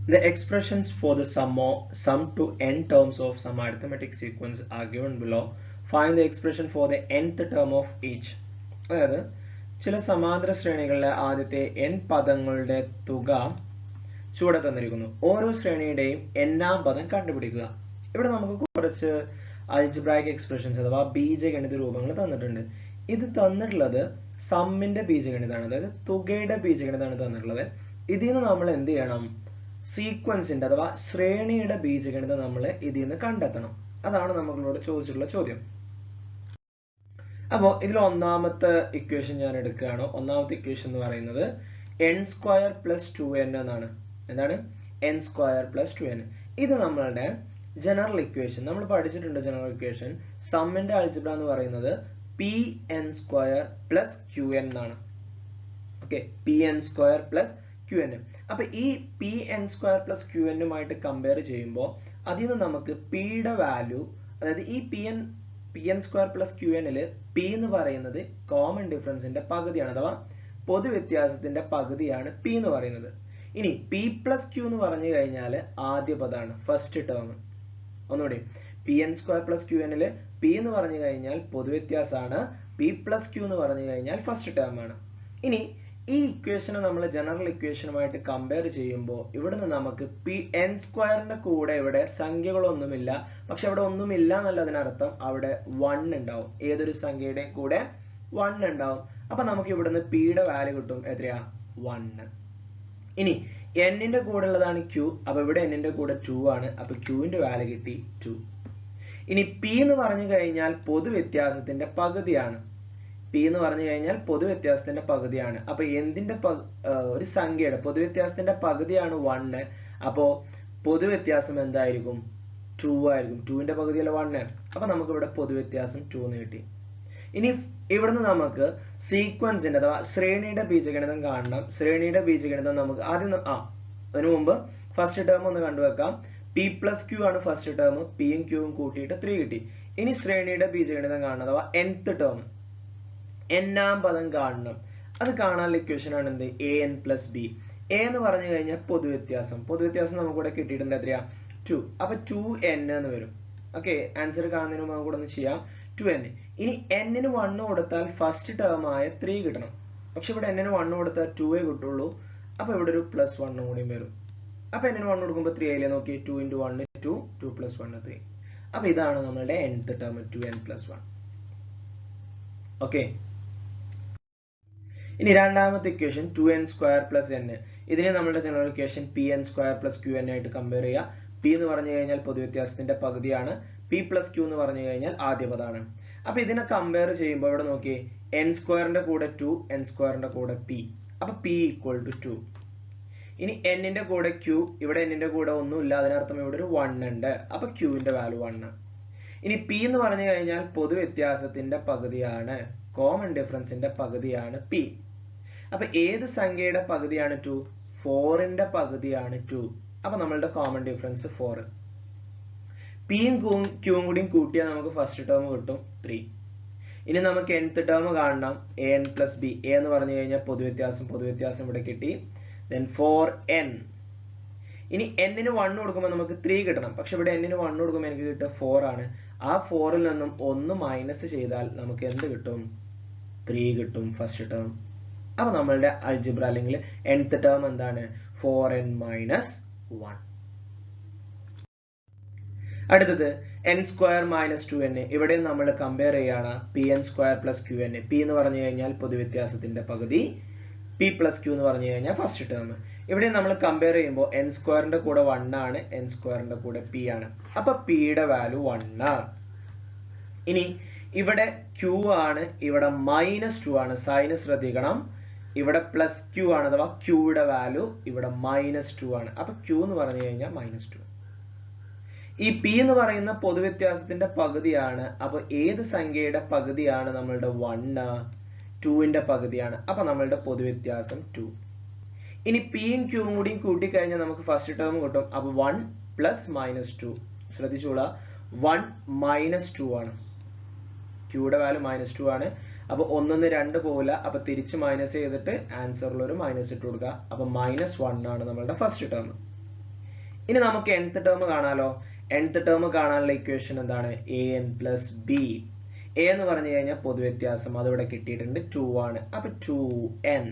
The expressions for the sum to n terms of some arithmetic sequence are given below. Find the expression for the nth term of each. അതായത് ചില സമാന്തര ശ്രേണികളിലെ ആദ്യത്തെ n പദങ്ങളുടെ തുക ചുവടെ തന്നിരിക്കുന്നു. ഓരോ ശ്രേണിയുടെയും n-ാം പദം കണ്ടുപിടിക്കുക. ഇവിടെ നമുക്ക് കുറച്ച് algebraic expressions അഥവാ ബീജഗണിത രൂപങ്ങൾ തന്നിട്ടുണ്ട്. ഇത് തന്നിട്ടുള്ളത് സമ്മിന്റെ ബീജഗണിതമാണ്, അതായത് തുകയുടെ ബീജഗണിതമാണ് തന്നിട്ടുള്ളത്. ഇതിൽ നിന്ന് നമ്മൾ എന്ത് ചെയ്യണം? സീക്വൻസിന്റെ അഥവാ ശ്രേണിയുടെ ബീജഗണിതം നമ്മൾ ഇതിൽ നിന്ന് കണ്ടെത്തണം. അതാണ് നമ്മളോട് ചോദിച്ചിട്ടുള്ള ചോദ്യം. അപ്പോൾ ഇതിൽ ഒന്നാമത്തെ ഇക്വേഷൻ ഞാൻ എടുക്കുകയാണ്. ഒന്നാമത്തെ ഇക്വേഷൻ എന്ന് പറയുന്നത് n² + 2n എന്നാണ്. എന്താണ്? n² + 2n. ഇത് നമ്മളുടെ ജനറൽ ഇക്വേഷൻ. നമ്മൾ പഠിച്ചിട്ടുണ്ട് ജനറൽ ഇക്വേഷൻ. സമ്മിന്റെ ആൾജിബ്ര എന്ന് പറയുന്നത് pn² + qn എന്നാണ്. Okay, pn² + qn. അപ്പൊ ഈ pn² + qn കമ്പയർ ചെയ്യുമ്പോൾ അതിൽ നിന്ന് നമുക്ക് p യുടെ വാല്യൂ, അതായത് ഈ pn² + qn p എന്ന് പറയുന്നത് കോമൺ ഡിഫറൻസിന്റെ പകുതിയാണ്, അഥവാ പൊതുവ്യത്യാസത്തിന്റെ പകുതിയാണ് p എന്ന് പറയുന്നത്. ഇനി p + q എന്ന് പറഞ്ഞു കഴിഞ്ഞാൽ ആദ്യ പദമാണ്, ഫസ്റ്റ് ടേം. ഒന്നുകൂടി, pn² + qn p എന്ന് പറഞ്ഞു കഴിഞ്ഞാൽ പൊതുവ്യത്യാസമാണ്, p + q എന്ന് പറഞ്ഞു കഴിഞ്ഞാൽ ഫസ്റ്റ് ടേം ആണ്. ഇനി ഈ ഇക്വേഷനെ നമ്മൾ ജനറൽ ഇക്വേഷനുമായിട്ട് കമ്പയർ ചെയ്യുമ്പോൾ ഇവിടുന്ന് നമുക്ക് n² കൂടെ ഇവിടെ സംഖ്യകളൊന്നുമില്ല, പക്ഷെ അവിടെ ഒന്നുമില്ല എന്നല്ല അതിനർത്ഥം, അവിടെ 1 ഉണ്ടാവും. ഏതൊരു സംഖ്യയുടെയും കൂടെ 1 ഉണ്ടാവും. അപ്പൊ നമുക്ക് ഇവിടുന്ന് p യുടെ വാല്യൂ കിട്ടും. എത്രയാ? 1. ഇനി n-ന്റെ കൂടെ ഉള്ളതാണ് q. അപ്പൊ ഇവിടെ n-ന്റെ കൂടെ 2 ആണ്. അപ്പൊ q-ന്റെ വാല്യൂ കിട്ടി 2. ഇനി p എന്ന് പറഞ്ഞു കഴിഞ്ഞാൽ പൊതുവ്യത്യാസത്തിന്റെ പകുതിയാണ്. p എന്ന് പറഞ്ഞു കഴിഞ്ഞാൽ പൊതുവ്യത്യാസത്തിന്റെ പകുതിയാണ്. അപ്പൊ എന്തിന്റെ ഒരു സംഖ്യയുടെ പൊതുവ്യത്യാസത്തിന്റെ പകുതിയാണ് 1. അപ്പോ പൊതുവ്യത്യാസം എന്തായിരിക്കും? 2 ആയിരിക്കും. 2ന്റെ പകുതിയല്ല 1. അപ്പൊ നമുക്ക് ഇവിടെ പൊതുവ്യത്യാസം 2 എന്ന് കിട്ടി. ഇനി ഇവിടുന്ന് നമുക്ക് സീക്വൻസിന്റെ അഥവാ ശ്രേണിയുടെ ബീജഗണിതം കാണണം. ശ്രേണിയുടെ ബീജഗണിതം നമുക്ക് ആദ്യം അതിനു മുമ്പ് ഫസ്റ്റ് ടേം ഒന്ന് കണ്ടുവെക്കാം. p + q ആണ് ഫസ്റ്റ് ടേം. p യും q യും കൂട്ടിയിട്ട് 3 കിട്ടി. ഇനി ശ്രേണിയുടെ ബീജഗണിതം കാണണം, അഥവാ nth ടേം, n-ാം പദം കാണണം. അത് കാണാനുള്ള ഇക്വേഷൻ ആണ് എന്ത്? an + b. a എന്ന് പറഞ്ഞു കഴിഞ്ഞാൽ പൊതുവ്യത്യാസം. പൊതുവ്യത്യാസം നമുക്ക് ഇവിടെ കിട്ടിയിട്ടുണ്ട്. എത്രയാ? 2. അപ്പൊ 2n എന്ന് വരും. ഓക്കെ, ആൻസർ കാണുന്നതിന് മുമ്പ് നമുക്ക് ഒന്ന് ചെയ്യാം. 2n. ഇനി n-ന് 1 കൊടുത്താൽ ഫസ്റ്റ് ടേം ആയ 3 കിട്ടണം. പക്ഷെ ഇവിടെ n-ന് 1 കൊടുത്താൽ 2 കിട്ടുള്ളൂ. അപ്പൊ ഇവിടെ ഒരു +1 കൂടി വരും. അപ്പൊ n-ന് 1 കൊടുക്കുമ്പോൾ 3 ആയില്ലേ? നോക്കി, 2 × 1 2, 2 + 1 3. അപ്പൊ ഇതാണ് നമ്മളുടെ nth ടേം, 2n + 1. ഓക്കെ, ഇനി രണ്ടാമത്തെ ഇക്വേഷൻ 2n² + n. ഇതിനെ നമ്മുടെ ജനറൽ ഇക്വേഷൻ pn² + qn ആയിട്ട് കമ്പയർ ചെയ്യുക. p എന്ന് പറഞ്ഞു കഴിഞ്ഞാൽ പൊതുവ്യത്യാസത്തിന്റെ പകുതിയാണ്, p + q എന്ന് പറഞ്ഞു കഴിഞ്ഞാൽ ആദ്യ പദമാണ്. അപ്പൊ ഇതിനെ കമ്പയർ ചെയ്യുമ്പോൾ ഇവിടെ നോക്കിയേ, n²ന്റെ കൂടെ 2, n²ന്റെ കൂടെ p. അപ്പൊ p = 2. ഇനി n-ന്റെ കൂടെ q. ഇവിടെ n-ന്റെ കൂടെ ഒന്നുമില്ല, അതിനർത്ഥം ഇവിടെ ഒരു 1 ഉണ്ട്. അപ്പൊ q-ന്റെ വാല്യൂ 1. ഇനി p എന്ന് പറഞ്ഞു കഴിഞ്ഞാൽ പൊതുവ്യത്യാസത്തിന്റെ പകുതിയാണ്, കോമൺ ഡിഫറൻസിന്റെ പകുതിയാണ് p. അപ്പൊ ഏത് സംഖ്യയുടെ പകുതിയാണ് 2? 4ന്റെ പകുതിയാണ് 2. അപ്പൊ നമ്മളുടെ കോമൺ ഡിഫറൻസ് 4. p യും q യും കൂടി കൂട്ടിയാൽ നമുക്ക് ഫസ്റ്റ് ടേം കിട്ടും 3. ഇനി നമുക്ക് nth ടേം കാണണം, an + b. a എന്ന് പറഞ്ഞു കഴിഞ്ഞാൽ പൊതുവ്യത്യാസം ഇവിടെ കിട്ടി. then 4n. ഇനി n-ന് 1 കൊടുക്കുമ്പോൾ നമുക്ക് 3 കിട്ടണം. പക്ഷെ ഇവിടെ n-ന് 1 കൊടുക്കുമ്പോൾ എനിക്ക് കിട്ടുക 4 ആണ്. ആ 4ൽ നിന്നും 1 മൈനസ് ചെയ്താൽ നമുക്ക് എന്ത് കിട്ടും? 3 കിട്ടും ഫസ്റ്റ് ടേം. അപ്പൊ നമ്മളുടെ അൾജിബ്ര അല്ലെങ്കിൽ nth ടേം എന്താണ്? 4n - 1. അടുത്തത് n² - 2n. ഇവിടെ നമ്മൾ കമ്പയർ ചെയ്യാണ് pn² + qn. p എന്ന് പറഞ്ഞു കഴിഞ്ഞാൽ പൊതുവ്യത്യാസത്തിന്റെ പകുതി, p + q എന്ന് പറഞ്ഞു കഴിഞ്ഞാൽ ഫസ്റ്റ് ടേം. ഇവിടെ നമ്മൾ കമ്പയർ ചെയ്യുമ്പോൾ n²ന്റെ കൂടെ 1 ആണ്, n²ന്റെ കൂടെ p ആണ്. അപ്പൊ p യുടെ വാല്യൂ 1. ഇനി ഇവിടെ q ആണ്, ഇവിടെ -2 ആണ്. സൈന് ശ്രദ്ധിക്കണം. ഇവിടെ +q ആണ്, അഥവാ q യുടെ വാല്യൂ ഇവിടെ -2 ആണ്. അപ്പൊ q എന്ന് പറഞ്ഞു കഴിഞ്ഞാൽ -2. ഈ p എന്ന് പറയുന്ന പൊതുവ്യത്യാസത്തിന്റെ പകുതിയാണ്. അപ്പൊ ഏത് സംഖ്യയുടെ പകുതിയാണ് നമ്മളുടെ 1? 2ന്റെ പകുതിയാണ്. അപ്പൊ നമ്മളുടെ പൊതുവ്യത്യാസം 2. ഇനി p യും q യും കൂടി കൂട്ടിക്കഴിഞ്ഞാൽ നമുക്ക് ഫസ്റ്റ് ടേം കിട്ടും. അപ്പൊ 1 + -2. ശ്രദ്ധിച്ചോളാം, 1 - 2 ആണ്. q യുടെ വാല്യൂ -2 ആണ്. അപ്പോൾ 1 2 പോവില്ല. അപ്പോൾ തിരിച്ച് മൈനസ് ചെയ്തിട്ട് ആൻസറിൽ ഒരു മൈനസ് ഇട്ട് കൊടുക്കുക. അപ്പോൾ -1 ആണ് നമ്മളുടെ ഫസ്റ്റ് ടേം. ഇനി നമുക്ക് nth ടേം കാണാലോ. nth ടേം കാണാനുള്ള ഇക്വേഷൻ എന്താണ്? an plus B. എ എന്ന് പറഞ്ഞു കഴിഞ്ഞാൽ പൊതുവ്യത്യാസം, അതിവിടെ കിട്ടിയിട്ടുണ്ട് 2 ആണ്. അപ്പൊ 2n.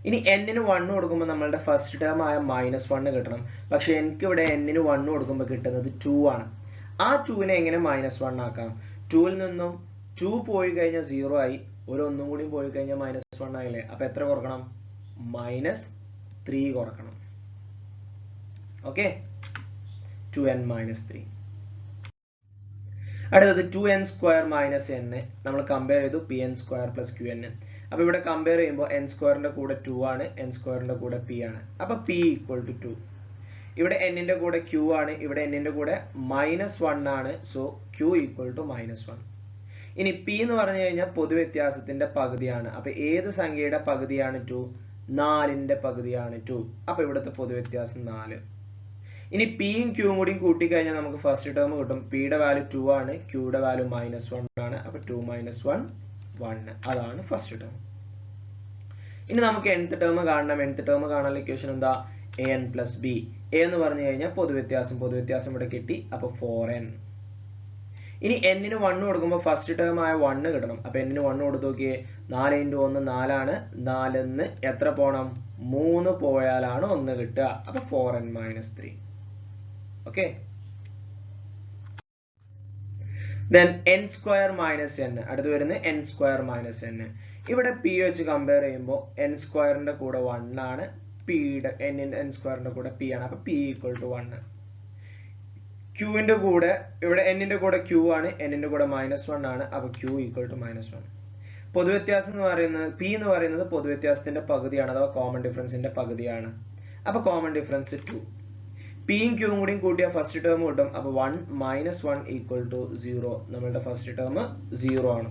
ഇനി n-ന് 1 കൊടുക്കുമ്പോൾ നമ്മളുടെ ഫസ്റ്റ് ടേം ആയ -1 കിട്ടണം. പക്ഷെ എനിക്ക് ഇവിടെ n-ന് 1 കൊടുക്കുമ്പോൾ കിട്ടുന്നത് 2 ആണ്. ആ 2-നെ എങ്ങനെ -1 ആക്കാം? 2-ൽ നിന്നും 2 പോയി കഴിഞ്ഞാൽ 0 ആയി, ഒരു ഒന്നും കൂടി പോയി കഴിഞ്ഞാൽ -1 ആയില്ലേ? അപ്പൊ എത്ര കുറക്കണം? -3 കുറക്കണം. Okay, 2n - 3. അടുത്തത് 2n സ്ക്വയർ മൈനസ് n നമ്മൾ കമ്പയർ ചെയ്തു pn² പ്ലസ് qn. അപ്പൊ ഇവിടെ കമ്പയർ ചെയ്യുമ്പോൾ n² കൂടെ 2 ആണ്, n² കൂടെ p ആണ്. അപ്പൊ p ഈക്വൽ ടു 2. ഇവിടെ n-ന്റെ കൂടെ q ആണ്, ഇവിടെ n-ന്റെ കൂടെ -1 ആണ്. So q equal to -1. ഇനി p എന്ന് പറഞ്ഞു കഴിഞ്ഞാൽ പൊതുവ്യത്യാസത്തിന്റെ പകുതിയാണ്. അപ്പൊ ഏത് സംഖ്യയുടെ പകുതിയാണ് 2? 4-ന്റെ പകുതിയാണ് 2. അപ്പൊ ഇവിടുത്തെ പൊതുവ്യത്യാസം 4. ഇനി പിയും ക്യൂവും കൂടി കൂട്ടിക്കഴിഞ്ഞാൽ നമുക്ക് ഫസ്റ്റ് ടേം കിട്ടും. പിയുടെ വാല്യൂ 2 ആണ്, ക്യൂയുടെ വാല്യൂ -1 ആണ്. അപ്പൊ 2 - 1 1. അതാണ് ഫസ്റ്റ് ടേം. ഇനി നമുക്ക് nth ടേം കാണണം. nth ടേം കാണാനുള്ള ഇക്വേഷൻ എന്താ? an plus B. a എന്ന് പറഞ്ഞു കഴിഞ്ഞാൽ പൊതുവ്യത്യാസം ഇവിടെ കിട്ടി. അപ്പൊ 4n. ഇനി n-ന് 1 കൊടുക്കുമ്പോൾ ഫസ്റ്റ് ടേം ആയ 1 കിട്ടണം. അപ്പൊ n-ന് 1 കൊടുത്തു നോക്കിയേ. 4 × 1 4 ആണ്. 4-ന്ന് എത്ര പോണം? 3 പോയാലാണ് 1 കിട്ടുക. അപ്പൊ 4n - 3. Okay, then n² - n. അടുത്ത് വരുന്നത് n² - n. ഇവിടെ p വെച്ച് കമ്പയർ ചെയ്യുമ്പോൾ n² കൂടെ 1 ആണ്, n² കൂടെ p ആണ്. അപ്പൊ p ഈക്വൽ ടു 1. ക്യൂവിന്റെ കൂടെ ഇവിടെ n-ന്റെ കൂടെ q ആണ്, n-ന്റെ കൂടെ -1 ആണ്. അപ്പൊ q ഈക്വൽ ടു -1. പൊതുവ്യത്യാസം എന്ന് പറയുന്നത് p എന്ന് പറയുന്നത് പൊതുവ്യത്യാസത്തിന്റെ പകുതിയാണ്, അഥവാ കോമൺ ഡിഫറൻസിന്റെ പകുതിയാണ്. അപ്പൊ കോമൺ ഡിഫറൻസ് 2. പിയും ക്യൂവും കൂടി കൂട്ടിയാൽ ഫസ്റ്റ് ടേം കിട്ടും. അപ്പൊ 1 - 1 ഈക്വൽ ടു 0. നമ്മളുടെ ഫസ്റ്റ് ടേം 0 ആണ്.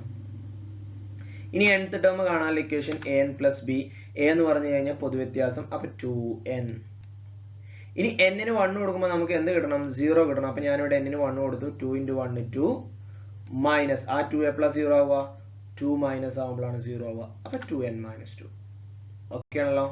ഇനി nth ടേം കാണാനുള്ള equation an plus B. a എന്ന് പറഞ്ഞു കഴിഞ്ഞാൽ പൊതുവ്യത്യാസം. അപ്പൊ 2n. ഇനി n-ന് 1 കൊടുക്കുമ്പോൾ നമുക്ക് എന്ത് കിട്ടണം? 0 കിട്ടണം. അപ്പൊ ഞാനിവിടെ n-ന് 1 കൊടുത്തു. 2 × 1 2 മൈനസ് ആ 2 എപ്ലസ് 0 ആവുക, 2 മൈനസ് ആവുമ്പോഴാണ് 0 ആവുക. അപ്പൊ 2n - 2. ഓക്കെ ആണല്ലോ.